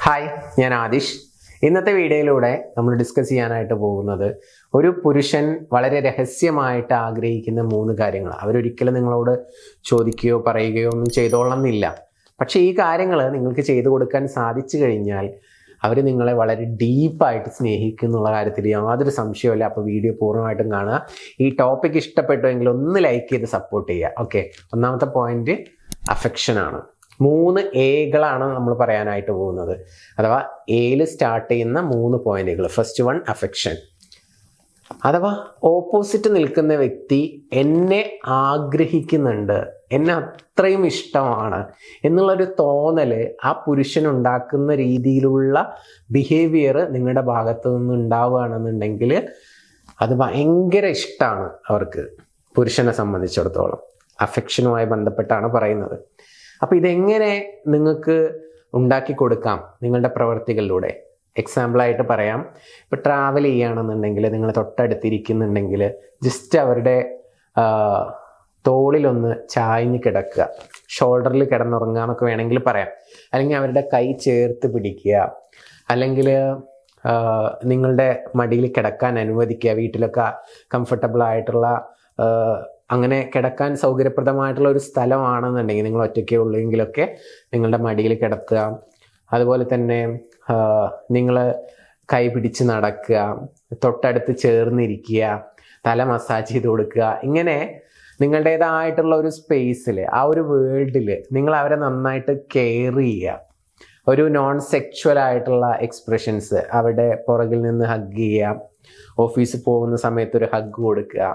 Hi, ഞാൻ ആദിഷ്. ഇന്നത്തെ വീഡിയോയിലൂടെ നമ്മൾ ഡിസ്കസ് ചെയ്യാനായിട്ട് പോകുന്നത് ഒരു പുരുഷൻ വളരെ രഹസ്യമായിട്ട് ആഗ്രഹിക്കുന്ന 3 കാര്യങ്ങൾ. അവരൊരിക്കലും നിങ്ങളോട് ചോദിക്കുകയോ പറയുകയോ ഒന്നും ചെയ്തോളണമെന്നില്ല. പക്ഷേ ഈ കാര്യങ്ങൾ നിങ്ങൾക്ക് ചെയ്തു കൊടുക്കാൻ സാധിച്ചു കഴിഞ്ഞാൽ അവർ നിങ്ങളെ വളരെ ഡീപ്പായിട്ട് സ്നേഹിക്കും എന്നുള്ള കാര്യത്തിൽ യാതൊരു സംശയവുമില്ല. അപ്പോൾ വീഡിയോ പൂർണ്ണമായിട്ടും കാണുക. ഈ ടോപ്പിക് ഇഷ്ടപ്പെട്ടുവെങ്കിൽ ഒന്ന് ലൈക്ക് ചെയ്ത് സപ്പോർട്ട് ചെയ്യുക. ഓക്കെ, ഒന്നാമത്തെ പോയിന്റ് അഫെക്ഷനാണ്. 3 എകളാണ് നമ്മൾ പറയാനായിട്ട് പോകുന്നത്, അഥവാ എയിൽ സ്റ്റാർട്ട് ചെയ്യുന്ന 3 പോയിന്റുകൾ. ഫസ്റ്റ് വൺ അഫെക്ഷൻ, അഥവാ ഓപ്പോസിറ്റ് നിൽക്കുന്ന വ്യക്തി എന്നെ ആഗ്രഹിക്കുന്നുണ്ട്, എന്നെ അത്രയും ഇഷ്ടമാണ് എന്നുള്ളൊരു തോന്നൽ ആ പുരുഷനുണ്ടാക്കുന്ന രീതിയിലുള്ള ബിഹേവിയർ നിങ്ങളുടെ ഭാഗത്തു നിന്ന് ഉണ്ടാവുകയാണെന്നുണ്ടെങ്കിൽ അത് ഭയങ്കര ഇഷ്ടമാണ് അവർക്ക്. പുരുഷനെ സംബന്ധിച്ചിടത്തോളം അഫെക്ഷനുമായി ബന്ധപ്പെട്ടാണ് പറയുന്നത്. അപ്പോൾ ഇതെങ്ങനെ നിങ്ങൾക്ക് ഉണ്ടാക്കി കൊടുക്കാം നിങ്ങളുടെ പ്രവൃത്തികളിലൂടെ? എക്സാമ്പിളായിട്ട് പറയാം. ഇപ്പോൾ ട്രാവൽ ചെയ്യുകയാണെന്നുണ്ടെങ്കിൽ, നിങ്ങൾ തൊട്ടടുത്തിരിക്കുന്നുണ്ടെങ്കിൽ ജസ്റ്റ് അവരുടെ തോളിലൊന്ന് ചായ്ഞ്ഞ് കിടക്കുക, ഷോൾഡറിൽ കിടന്നുറങ്ങുക എന്നൊക്കെ വേണമെങ്കിൽ പറയാം. അല്ലെങ്കിൽ അവരുടെ കൈ ചേർത്ത് പിടിക്കുക, അല്ലെങ്കിൽ നിങ്ങളുടെ മടിയിൽ കിടക്കാൻ അനുവദിക്കുക. വീട്ടിലൊക്കെ കംഫർട്ടബിൾ ആയിട്ടുള്ള അങ്ങനെ കിടക്കാൻ സൗകര്യപ്രദമായിട്ടുള്ള ഒരു സ്ഥലമാണെന്നുണ്ടെങ്കിൽ, നിങ്ങൾ ഒറ്റയ്ക്കേ ഉള്ളെങ്കിലൊക്കെ നിങ്ങളുടെ മടിയിൽ കിടത്തുക. അതുപോലെ തന്നെ നിങ്ങൾ കൈ പിടിച്ച് നടക്കുക, തൊട്ടടുത്ത് ചേർന്നിരിക്കുക, തല മസാജ് ചെയ്ത് കൊടുക്കുക. ഇങ്ങനെ നിങ്ങളുടേതായിട്ടുള്ള ഒരു സ്പേസിൽ, ആ ഒരു വേൾഡിൽ നിങ്ങൾ അവരെ നന്നായിട്ട് കെയർ ചെയ്യുക. ഒരു നോൺ സെക്ച്വൽ ആയിട്ടുള്ള എക്സ്പ്രഷൻസ്, അവരുടെ പുറകിൽ നിന്ന് ഹഗ് ചെയ്യുക, ഓഫീസിൽ പോകുന്ന സമയത്ത് ഒരു ഹഗ് കൊടുക്കുക.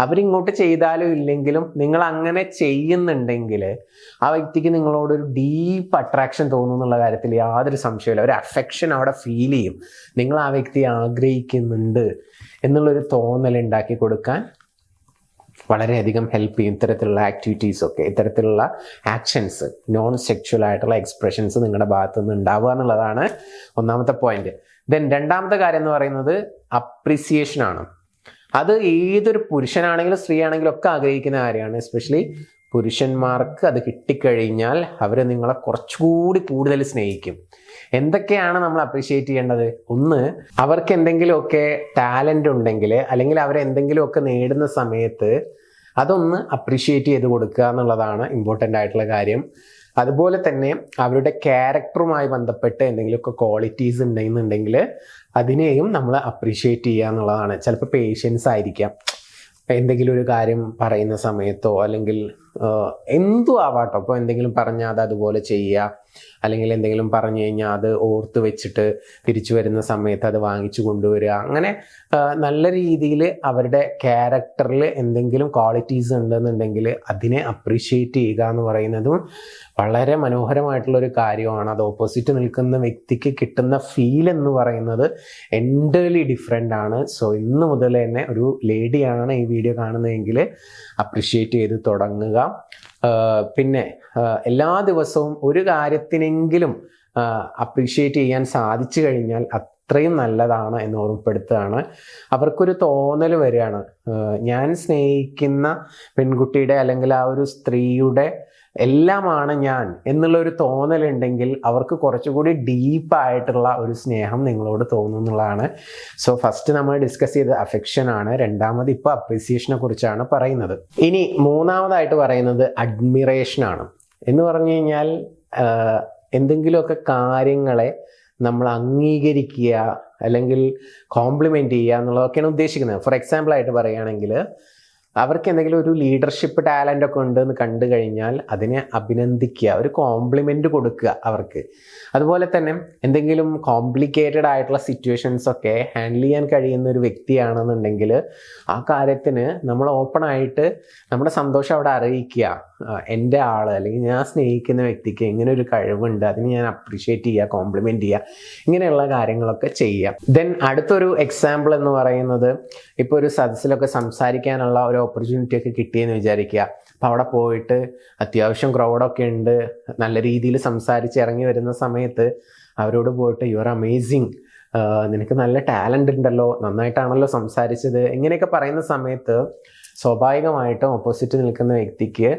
അവരിങ്ങോട്ട് ചെയ്താലും ഇല്ലെങ്കിലും നിങ്ങൾ അങ്ങനെ ചെയ്യുന്നുണ്ടെങ്കിൽ ആ വ്യക്തിക്ക് നിങ്ങളോടൊരു ഡീപ്പ് അട്രാക്ഷൻ തോന്നും എന്നുള്ള കാര്യത്തിൽ യാതൊരു സംശയമില്ല. ഒരു അഫെക്ഷൻ അവിടെ ഫീൽ ചെയ്യും. നിങ്ങൾ ആ വ്യക്തിയെ ആഗ്രഹിക്കുന്നുണ്ട് എന്നുള്ളൊരു തോന്നൽ ഉണ്ടാക്കി കൊടുക്കാൻ വളരെയധികം ഹെൽപ്പ് ചെയ്യും ഇത്തരത്തിലുള്ള ആക്ടിവിറ്റീസൊക്കെ, ഇത്തരത്തിലുള്ള ആക്ഷൻസ്, നോൺ സെക്ച്വൽ ആയിട്ടുള്ള എക്സ്പ്രഷൻസ് നിങ്ങളുടെ ഭാഗത്തു നിന്ന് ഉണ്ടാവുക എന്നുള്ളതാണ് ഒന്നാമത്തെ പോയിന്റ്. ദെൻ രണ്ടാമത്തെ കാര്യം എന്ന് പറയുന്നത് അപ്രിസിയേഷൻ ആണ്. അത് ഏതൊരു പുരുഷനാണെങ്കിലും സ്ത്രീ ആണെങ്കിലും ഒക്കെ ആഗ്രഹിക്കുന്ന കാര്യമാണ്. എസ്പെഷ്യലി പുരുഷന്മാർക്ക് അത് കിട്ടിക്കഴിഞ്ഞാൽ അവർ നിങ്ങളെ കുറച്ചുകൂടി കൂടുതൽ സ്നേഹിക്കും. എന്തൊക്കെയാണ് നമ്മൾ അപ്രീഷിയേറ്റ് ചെയ്യേണ്ടത്? ഒന്ന്, അവർക്ക് എന്തെങ്കിലുമൊക്കെ ടാലൻ്റ് ഉണ്ടെങ്കിൽ, അല്ലെങ്കിൽ അവരെന്തെങ്കിലുമൊക്കെ നേടുന്ന സമയത്ത് അതൊന്ന് അപ്രീഷിയേറ്റ് ചെയ്ത് കൊടുക്കുക എന്നുള്ളതാണ് ഇമ്പോർട്ടൻ്റ് ആയിട്ടുള്ള കാര്യം. അതുപോലെ തന്നെ അവരുടെ ക്യാരക്ടറുമായി ബന്ധപ്പെട്ട് എന്തെങ്കിലുമൊക്കെ ക്വാളിറ്റീസ് ഉണ്ടെന്നുണ്ടെങ്കിൽ അതിനെയും നമ്മൾ അപ്രീഷിയേറ്റ് ചെയ്യുക എന്നുള്ളതാണ്. ചിലപ്പോൾ പേഷ്യൻസ് ആയിരിക്കാം, എന്തെങ്കിലും ഒരു കാര്യം പറയുന്ന സമയത്തോ അല്ലെങ്കിൽ എന്തും ആവാട്ടോ. അപ്പോൾ എന്തെങ്കിലും പറഞ്ഞാൽ അത് അതുപോലെ ചെയ്യുക, അല്ലെങ്കിൽ എന്തെങ്കിലും പറഞ്ഞു കഴിഞ്ഞാൽ അത് ഓർത്ത് വെച്ചിട്ട് തിരിച്ചു വരുന്ന സമയത്ത് അത് വാങ്ങിച്ചു കൊണ്ടുവരിക. അങ്ങനെ നല്ല രീതിയിൽ അവരുടെ ക്യാരക്ടറിൽ എന്തെങ്കിലും ക്വാളിറ്റീസ് ഉണ്ടെന്നുണ്ടെങ്കിൽ അതിനെ അപ്രീഷിയേറ്റ് ചെയ്യുക എന്ന് പറയുന്നതും വളരെ മനോഹരമായിട്ടുള്ളൊരു കാര്യമാണ്. അത് ഓപ്പോസിറ്റ് നിൽക്കുന്ന വ്യക്തിക്ക് കിട്ടുന്ന ഫീൽ എന്ന് പറയുന്നത് എൻ്റർലി ഡിഫറെൻ്റ് ആണ്. സോ ഇന്ന് മുതൽ തന്നെ ഒരു ലേഡിയാണ് ഈ വീഡിയോ കാണുന്നതെങ്കിൽ അപ്രീഷിയേറ്റ് ചെയ്ത് തുടങ്ങുക. പിന്നെ എല്ലാ ദിവസവും ഒരു കാര്യത്തിനെങ്കിലും അപ്രീഷിയേറ്റ് ചെയ്യാൻ സാധിച്ചു കഴിഞ്ഞാൽ അത്രയും നല്ലതാണ് എന്ന് ഓർമ്മപ്പെടുത്തുകയാണ്. അവർക്കൊരു തോന്നൽ വരികയാണ്, ഞാൻ സ്നേഹിക്കുന്ന പെൺകുട്ടിയുടെ അല്ലെങ്കിൽ ആ ഒരു സ്ത്രീയുടെ എല്ലാമാണ് ഞാൻ എന്നുള്ളൊരു തോന്നലുണ്ടെങ്കിൽ അവർക്ക് കുറച്ചുകൂടി ഡീപ്പായിട്ടുള്ള ഒരു സ്നേഹം നിങ്ങളോട് തോന്നുന്നതാണ്. സോ ഫസ്റ്റ് നമ്മൾ ഡിസ്കസ് ചെയ്ത അഫെക്ഷൻ ആണ്. രണ്ടാമത് ഇപ്പോൾ അപ്രീസിയേഷനെ കുറിച്ചാണ് പറയുന്നത്. ഇനി മൂന്നാമതായിട്ട് പറയുന്നത് അഡ്മിറേഷൻ ആണ്. എന്ന് പറഞ്ഞു കഴിഞ്ഞാൽ എന്തെങ്കിലുമൊക്കെ കാര്യങ്ങളെ നമ്മൾ അംഗീകരിക്കുക അല്ലെങ്കിൽ കോംപ്ലിമെൻ്റ് ചെയ്യുക എന്നുള്ളതൊക്കെയാണ് ഉദ്ദേശിക്കുന്നത്. ഫോർ എക്സാമ്പിൾ ആയിട്ട് പറയുകയാണെങ്കിൽ, അവർക്ക് എന്തെങ്കിലും ഒരു ലീഡർഷിപ്പ് ടാലൻ്റ് ഒക്കെ ഉണ്ടെന്ന് കണ്ടു കഴിഞ്ഞാൽ അതിനെ അഭിനന്ദിക്കുക, ഒരു കോംപ്ലിമെൻ്റ് കൊടുക്കുക അവർക്ക്. അതുപോലെ തന്നെ എന്തെങ്കിലും കോംപ്ലിക്കേറ്റഡ് ആയിട്ടുള്ള സിറ്റുവേഷൻസ് ഒക്കെ ഹാൻഡിൽ ചെയ്യാൻ കഴിയുന്ന ഒരു വ്യക്തിയാണെന്നുണ്ടെങ്കിൽ ആ കാര്യത്തിന് നമ്മൾ ഓപ്പണായിട്ട് നമ്മുടെ സന്തോഷം അവിടെ അറിയിക്കുക. എൻ്റെ ആൾ അല്ലെങ്കിൽ ഞാൻ സ്നേഹിക്കുന്ന വ്യക്തിക്ക് ഇങ്ങനെ ഒരു കഴിവുണ്ട്, അതിന് ഞാൻ അപ്രീഷിയേറ്റ് ചെയ്യുക, കോംപ്ലിമെൻ്റ് ചെയ്യുക, ഇങ്ങനെയുള്ള കാര്യങ്ങളൊക്കെ ചെയ്യുക. ദെൻ അടുത്തൊരു എക്സാമ്പിൾ എന്ന് പറയുന്നത്, ഇപ്പോൾ ഒരു സദസ്സിലൊക്കെ സംസാരിക്കാനുള്ള ഒരു ഓപ്പർച്യൂണിറ്റി ഒക്കെ കിട്ടിയെന്ന് വിചാരിക്കുക. അപ്പോൾ അവിടെ പോയിട്ട് അത്യാവശ്യം ക്രൗഡൊക്കെ ഉണ്ട്, നല്ല രീതിയിൽ സംസാരിച്ച് ഇറങ്ങി വരുന്ന സമയത്ത് അവരോട് പോയിട്ട് യു ആർ അമേസിങ്, നിനക്ക് നല്ല ടാലൻ്റ് ഉണ്ടല്ലോ, നന്നായിട്ടാണല്ലോ സംസാരിച്ചത്, ഇങ്ങനെയൊക്കെ പറയുന്ന സമയത്ത് സ്വാഭാവികമായിട്ടും ഓപ്പോസിറ്റ് നിൽക്കുന്ന വ്യക്തിക്ക്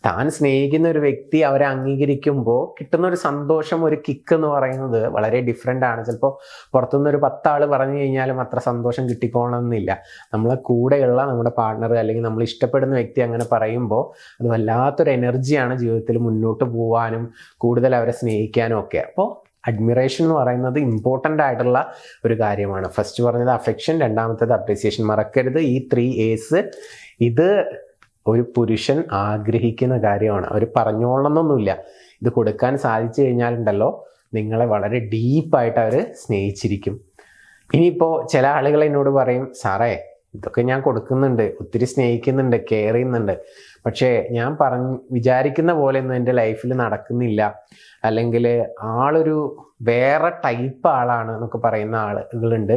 താൻ സ്നേഹിക്കുന്ന ഒരു വ്യക്തി അവരെ അംഗീകരിക്കുമ്പോൾ കിട്ടുന്ന ഒരു സന്തോഷം, ഒരു കിക്ക് എന്ന് പറയുന്നത് വളരെ ഡിഫറെൻ്റ് ആണ്. ചിലപ്പോൾ പുറത്തുനിന്ന് ഒരു 10 ആൾ പറഞ്ഞു കഴിഞ്ഞാലും അത്ര സന്തോഷം കിട്ടിക്കോണമെന്നില്ല. നമ്മളെ കൂടെയുള്ള നമ്മുടെ പാർട്ണർ അല്ലെങ്കിൽ നമ്മൾ ഇഷ്ടപ്പെടുന്ന വ്യക്തി അങ്ങനെ പറയുമ്പോൾ അത് വല്ലാത്തൊരു എനർജിയാണ് ജീവിതത്തിൽ മുന്നോട്ട് പോകാനും കൂടുതൽ അവരെ സ്നേഹിക്കാനും ഒക്കെ. അപ്പോൾ അഡ്മിറേഷൻ എന്ന് പറയുന്നത് ഇമ്പോർട്ടൻ്റ് ആയിട്ടുള്ള ഒരു കാര്യമാണ്. ഫസ്റ്റ് പറഞ്ഞത് അഫെക്ഷൻ, രണ്ടാമത്തേത് അപ്രീസിയേഷൻ. മറക്കരുത് ഈ 3 A's. ഇത് ഒരു പുരുഷൻ ആഗ്രഹിക്കുന്ന കാര്യമാണ്. അവർ പറഞ്ഞോളണമെന്നൊന്നുമില്ല. ഇത് കൊടുക്കാൻ സാധിച്ചു കഴിഞ്ഞാലുണ്ടല്ലോ നിങ്ങളെ വളരെ ഡീപ്പായിട്ട് അവർ സ്നേഹിച്ചിരിക്കും. ഇനിയിപ്പോൾ ചില ആളുകൾ എന്നോട് പറയും, സാറേ ഇതൊക്കെ ഞാൻ കൊടുക്കുന്നുണ്ട്, ഒത്തിരി സ്നേഹിക്കുന്നുണ്ട്, കെയർ ചെയ്യുന്നുണ്ട്, പക്ഷേ ഞാൻ വിചാരിക്കുന്ന പോലെ ഒന്നും എൻ്റെ ലൈഫിൽ നടക്കുന്നില്ല, അല്ലെങ്കിൽ ആളൊരു വേറെ ടൈപ്പ് ആളാണ് എന്നൊക്കെ പറയുന്ന ആളുകളുണ്ട്.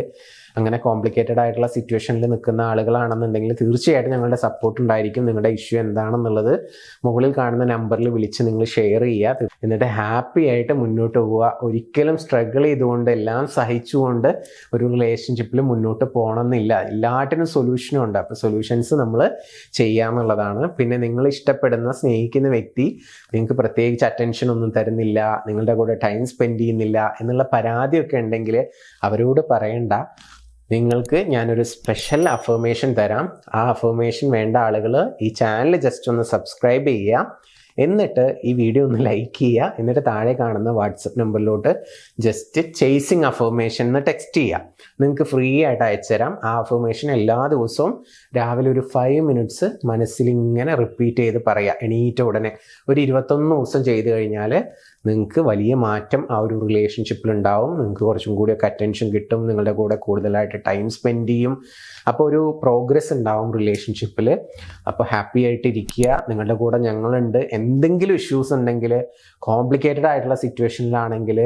അങ്ങനെ കോംപ്ലിക്കേറ്റഡ് ആയിട്ടുള്ള സിറ്റുവേഷനിൽ നിൽക്കുന്ന ആളുകളാണെന്നുണ്ടെങ്കിൽ തീർച്ചയായിട്ടും ഞങ്ങളുടെ സപ്പോർട്ട് ഉണ്ടായിരിക്കും. നിങ്ങളുടെ ഇഷ്യൂ എന്താണെന്നുള്ളത് മുകളിൽ കാണുന്ന നമ്പറിൽ വിളിച്ച് നിങ്ങൾ ഷെയർ ചെയ്യുക. എന്നിട്ട് ഹാപ്പി ആയിട്ട് മുന്നോട്ട് പോവുക. ഒരിക്കലും സ്ട്രഗിൾ ചെയ്തുകൊണ്ട് എല്ലാം സഹിച്ചുകൊണ്ട് ഒരു റിലേഷൻഷിപ്പിൽ മുന്നോട്ട് പോകണമെന്നില്ല. എല്ലാറ്റിനും സൊല്യൂഷനും ഉണ്ട്. അപ്പോൾ സൊല്യൂഷൻസ് നമ്മൾ ചെയ്യാമെന്നുള്ളതാണ്. പിന്നെ നിങ്ങൾ ഇഷ്ടപ്പെടുന്ന സ്നേഹിക്കുന്ന വ്യക്തി നിങ്ങൾക്ക് പ്രത്യേകിച്ച് അറ്റൻഷൻ ഒന്നും തരുന്നില്ല, നിങ്ങളുടെ കൂടെ ടൈം സ്പെൻഡ് ചെയ്യുന്നില്ല എന്നുള്ള പരാതിയൊക്കെ ഉണ്ടെങ്കിൽ അവരോട് പറയണ്ട. നിങ്ങൾക്ക് ഞാനൊരു സ്പെഷ്യൽ അഫർമേഷൻ തരാം. ആ അഫർമേഷൻ വേണ്ട ആളുകൾ ഈ ചാനൽ ജസ്റ്റ് ഒന്ന് സബ്സ്ക്രൈബ് ചെയ്യുക, എന്നിട്ട് ഈ വീഡിയോ ഒന്ന് ലൈക്ക് ചെയ്യുക, എന്നിട്ട് താഴെ കാണുന്ന വാട്സപ്പ് നമ്പറിലോട്ട് ജസ്റ്റ് ചേസിങ് അഫർമേഷൻ എന്ന് ടെക്സ്റ്റ് ചെയ്യുക. നിങ്ങൾക്ക് ഫ്രീ ആയിട്ട് അയച്ചു തരാം. ആ അഫർമേഷൻ എല്ലാ ദിവസവും രാവിലെ ഒരു 5 മിനിറ്റ്സ് മനസ്സിൽ ഇങ്ങനെ റിപ്പീറ്റ് ചെയ്ത് പറയുക. എണീറ്റ ഉടനെ ഒരു 21 ദിവസം ചെയ്ത് കഴിഞ്ഞാൽ നിങ്ങൾക്ക് വലിയ മാറ്റം ആ ഒരു റിലേഷൻഷിപ്പിൽ ഉണ്ടാവും. നിങ്ങൾക്ക് കുറച്ചും കൂടിയൊക്കെ അറ്റൻഷൻ കിട്ടും, നിങ്ങളുടെ കൂടെ കൂടുതലായിട്ട് ടൈം സ്പെൻഡ് ചെയ്യും. അപ്പോൾ ഒരു പ്രോഗ്രസ് ഉണ്ടാവും റിലേഷൻഷിപ്പിൽ. അപ്പോൾ ഹാപ്പി ആയിട്ട് ഇരിക്കുക. നിങ്ങളുടെ കൂടെ ഞങ്ങളുണ്ട്. എന്തെങ്കിലും ഇഷ്യൂസ് ഉണ്ടെങ്കിൽ, കോംപ്ലിക്കേറ്റഡ് ആയിട്ടുള്ള സിറ്റുവേഷനിലാണെങ്കിൽ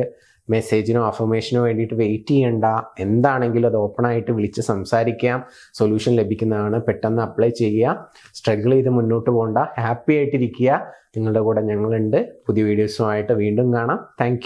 മെസ്സേജിനോ അഫർമേഷനോ വേണ്ടിയിട്ട് വെയിറ്റ് ചെയ്യണ്ട. എന്താണെങ്കിലും അത് ഓപ്പണായിട്ട് വിളിച്ച് സംസാരിക്കാം. സൊല്യൂഷൻ ലഭിക്കുന്നതാണ്. പെട്ടെന്ന് അപ്ലൈ ചെയ്യുക. സ്ട്രഗിൾ ചെയ്ത് മുന്നോട്ട് പോകണ്ട. ഹാപ്പി ആയിട്ടിരിക്കുക. നിങ്ങളുടെ കൂടെ ഞങ്ങളുണ്ട്. പുതിയ വീഡിയോസുമായിട്ട് വീണ്ടും കാണാം. താങ്ക്